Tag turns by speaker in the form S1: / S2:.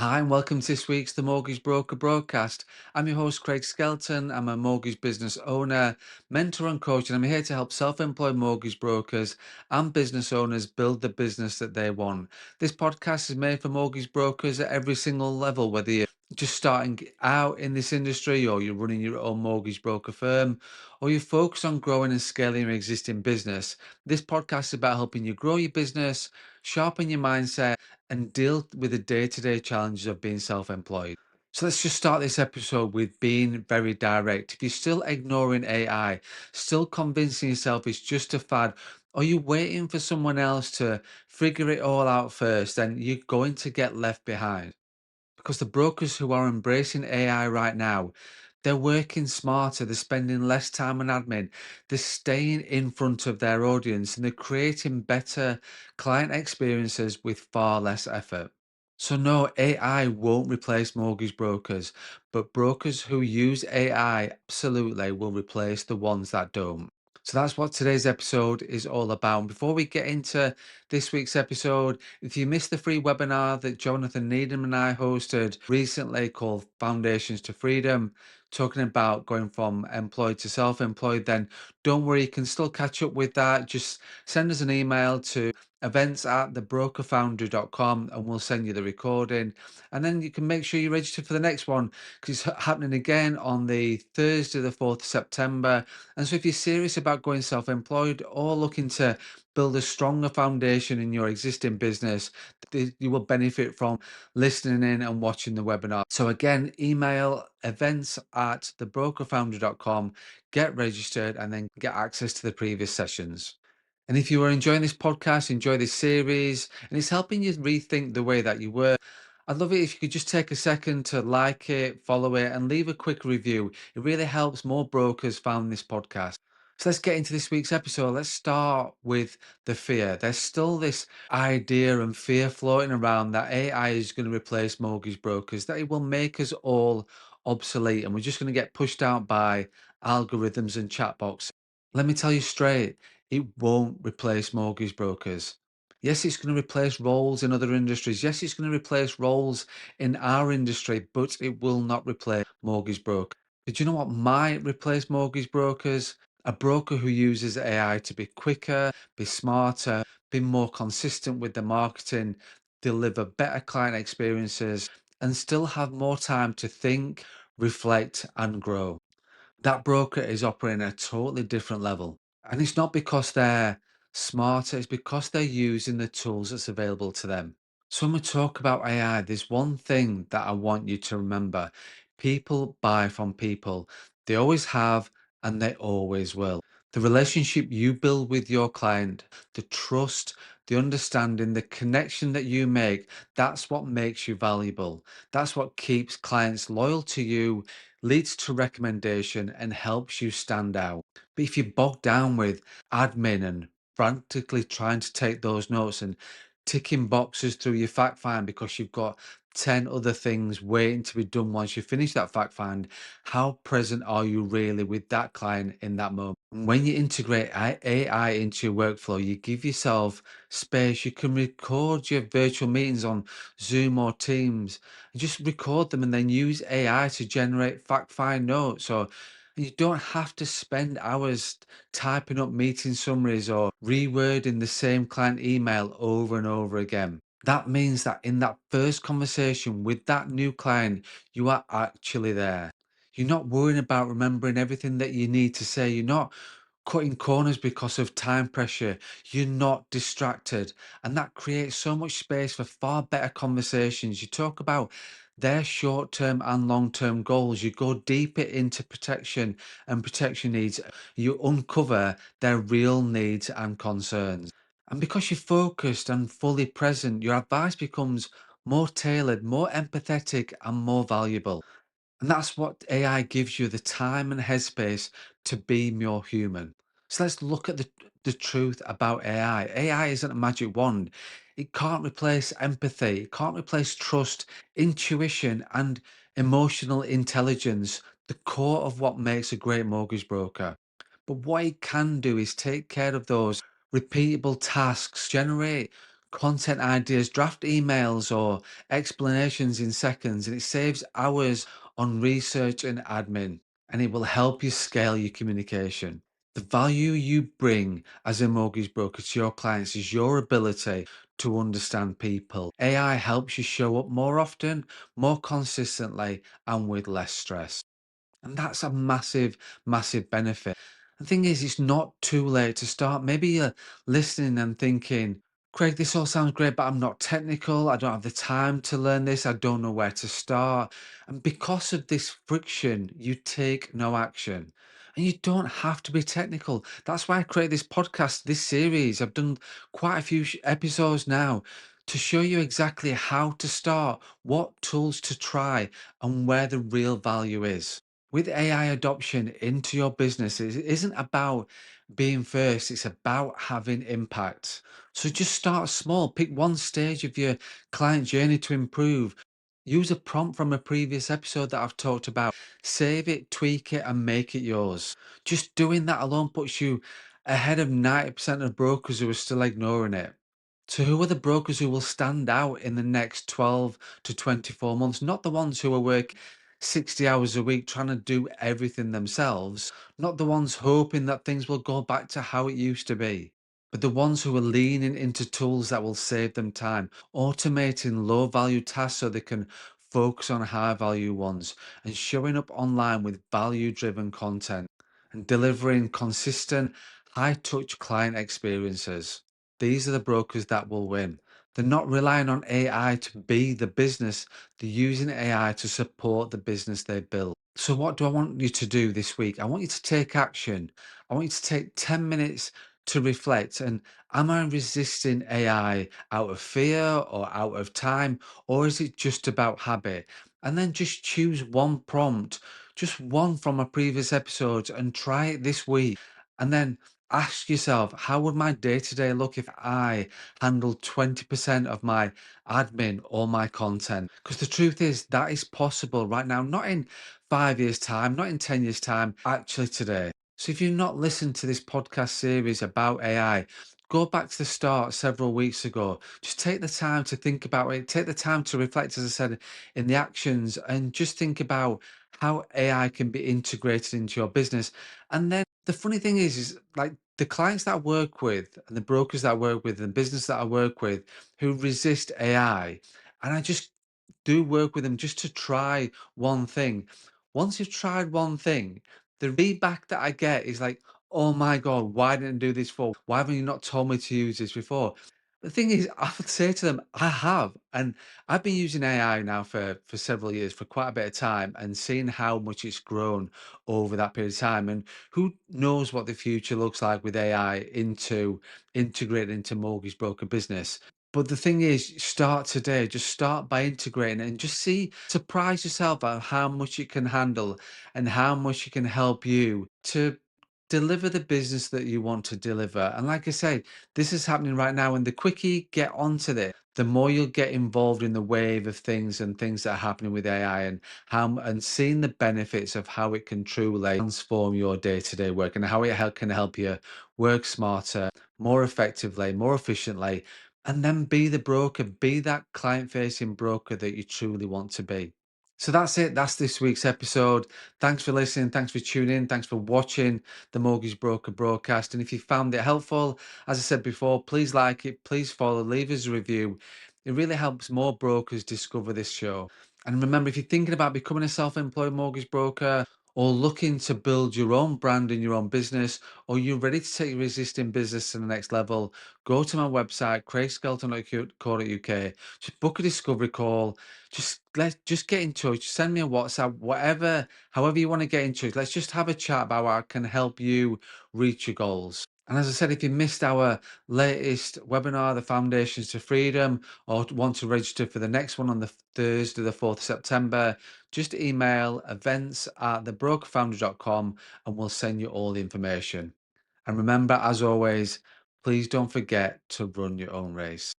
S1: Hi, and welcome to this week's The Mortgage Broker broadcast. I'm your host, Craig Skelton. I'm a mortgage business owner, mentor, and coach, and I'm here to help self employed mortgage brokers and business owners build the business that they want. This podcast is made for mortgage brokers at every single level, whether you're just starting out in this industry, or you're running your own mortgage broker firm, or you're focused on growing and scaling your existing business. This podcast is about helping you grow your business, sharpen your mindset, and deal with the day-to-day challenges of being self-employed. So let's just start this episode with being very direct. If you're still ignoring AI, still convincing yourself it's just a fad, or you're waiting for someone else to figure it all out first, then you're going to get left behind. Because the brokers who are embracing AI right now, they're working smarter, they're spending less time on admin, they're staying in front of their audience, and they're creating better client experiences with far less effort. So, no, AI won't replace mortgage brokers, but brokers who use AI absolutely will replace the ones that don't. So that's what today's episode is all about. And before we get into this week's episode, if you missed the free webinar that Jonathan Needham and I hosted recently called Foundations to Freedom, talking about going from employed to self-employed, then don't worry, you can still catch up with that. Just send us an email to events@thebrokerfoundry.com and we'll send you the recording. And then you can make sure you register for the next one because it's happening again on the Thursday, the 4th of September. And so if you're serious about going self-employed or looking to build a stronger foundation in your existing business, you will benefit from listening in and watching the webinar. So again, email events@thebrokerfoundry.com, get registered, and then get access to the previous sessions. And if you are enjoying this podcast, enjoy this series, and it's helping you rethink the way that you work, I'd love it if you could just take a second to like it, follow it, and leave a quick review. It really helps more brokers find this podcast. So let's get into this week's episode. Let's start with the fear. There's still this idea and fear floating around that AI is going to replace mortgage brokers, that it will make us all obsolete, and we're just going to get pushed out by algorithms and chatbots. Let me tell you straight, it won't replace mortgage brokers. Yes, it's going to replace roles in other industries. Yes, it's going to replace roles in our industry, but it will not replace mortgage brokers. But you know what might replace mortgage brokers? A broker who uses AI to be quicker, be smarter, be more consistent with the marketing, deliver better client experiences, and still have more time to think, reflect, and grow. That broker is operating at a totally different level. And it's not because they're smarter, it's because they're using the tools that's available to them. So when we talk about AI, there's one thing that I want you to remember. People buy from people. They always have and they always will. The relationship you build with your client, the trust, the understanding, the connection that you make, that's what makes you valuable. That's what keeps clients loyal to you, leads to recommendation, and helps you stand out. But if you're bogged down with admin and frantically trying to take those notes and ticking boxes through your fact find because you've got 10 other things waiting to be done once you finish that fact find, how present are you really with that client in that moment? When you integrate AI into your workflow, you give yourself space. You can record your virtual meetings on Zoom or Teams and just record them and then use AI to generate fact find notes. Or you don't have to spend hours typing up meeting summaries or rewording the same client email over and over again. That means that in that first conversation with that new client, you are actually there. You're not worrying about remembering everything that you need to say. You're not cutting corners because of time pressure. You're not distracted. And that creates so much space for far better conversations. You talk about their short term and long term goals. You go deeper into protection and protection needs. You uncover their real needs and concerns. And because you're focused and fully present, your advice becomes more tailored, more empathetic, and more valuable. And that's what AI gives you, the time and headspace to be more human. So let's look at the truth about AI. AI isn't a magic wand. It can't replace empathy, it can't replace trust, intuition, and emotional intelligence, the core of what makes a great mortgage broker. But what it can do is take care of those repeatable tasks, generate content ideas, draft emails, or explanations in seconds, and it saves hours on research and admin, and it will help you scale your communication. The value you bring as a mortgage broker to your clients is your ability to understand people. AI helps you show up more often, more consistently, and with less stress. And that's a massive, massive benefit. The thing is, it's not too late to start. Maybe you're listening and thinking, Craig, this all sounds great, but I'm not technical. I don't have the time to learn this. I don't know where to start. And because of this friction, you take no action. And you don't have to be technical. That's why I created this podcast, this series. I've done quite a few episodes now to show you exactly how to start, what tools to try, and where the real value is. With AI adoption into your business, it isn't about being first, it's about having impact. So just start small, pick one stage of your client journey to improve. Use a prompt from a previous episode that I've talked about. Save it, tweak it, and make it yours. Just doing that alone puts you ahead of 90% of brokers who are still ignoring it. So, who are the brokers who will stand out in the next 12 to 24 months? Not the ones who are working 60 hours a week trying to do everything themselves, not the ones hoping that things will go back to how it used to be, but the ones who are leaning into tools that will save them time, automating low value tasks so they can focus on high value ones, and showing up online with value driven content and delivering consistent, high touch client experiences. These are the brokers that will win. They're not relying on AI to be the business, they're using AI to support the business they build. So, what do I want you to do this week? I want you to take action. I want you to take 10 minutes to reflect. And am I resisting AI out of fear or out of time? Or is it just about habit? And then just choose one prompt, just one from a previous episode, and try it this week. And then ask yourself, how would my day to day look if I handled 20% of my admin or my content? Because the truth is, that is possible right now, not in 5 years' time, not in 10 years' time, actually today. So if you've not listened to this podcast series about AI, go back to the start several weeks ago. Just take the time to think about it, take the time to reflect, as I said, in the actions, and just think about how AI can be integrated into your business. And then the funny thing is like the clients that I work with and the brokers that I work with and the business that I work with who resist AI, and I just do work with them just to try one thing. Once you've tried one thing, the feedback that I get is like, oh my God, why didn't I do this for? Why haven't you not told me to use this before? The thing is, I would say to them, I have. And I've been using AI now for several years, for quite a bit of time, and seeing how much it's grown over that period of time. And who knows what the future looks like with AI into integrated into mortgage broker business. But the thing is, start today. Just start by integrating it and just see, surprise yourself at how much it can handle and how much it can help you to deliver the business that you want to deliver. And like I say, this is happening right now. And the quicker you get onto this, the more you'll get involved in the wave of things and things that are happening with AI and how and seeing the benefits of how it can truly transform your day-to-day work and how it can help you work smarter, more effectively, more efficiently, and then be the broker, be that client-facing broker that you truly want to be. So that's it. That's this week's episode. Thanks for listening. Thanks for tuning in. Thanks for watching the Mortgage Broker broadcast. And if you found it helpful, as I said before, please like it, please follow, leave us a review. It really helps more brokers discover this show. And remember, if you're thinking about becoming a self employed mortgage broker or looking to build your own brand in your own business, or you're ready to take your existing business to the next level, go to my website, craigskelton.co.uk, just book a discovery call. Just get in touch. Send me a WhatsApp, whatever, however you want to get in touch. Let's just have a chat about how I can help you reach your goals. And as I said, if you missed our latest webinar, the Foundations to Freedom, or want to register for the next one on the Thursday, the 4th of September, just email events@thebrokerfounder.com and we'll send you all the information. And remember, as always, please don't forget to run your own race.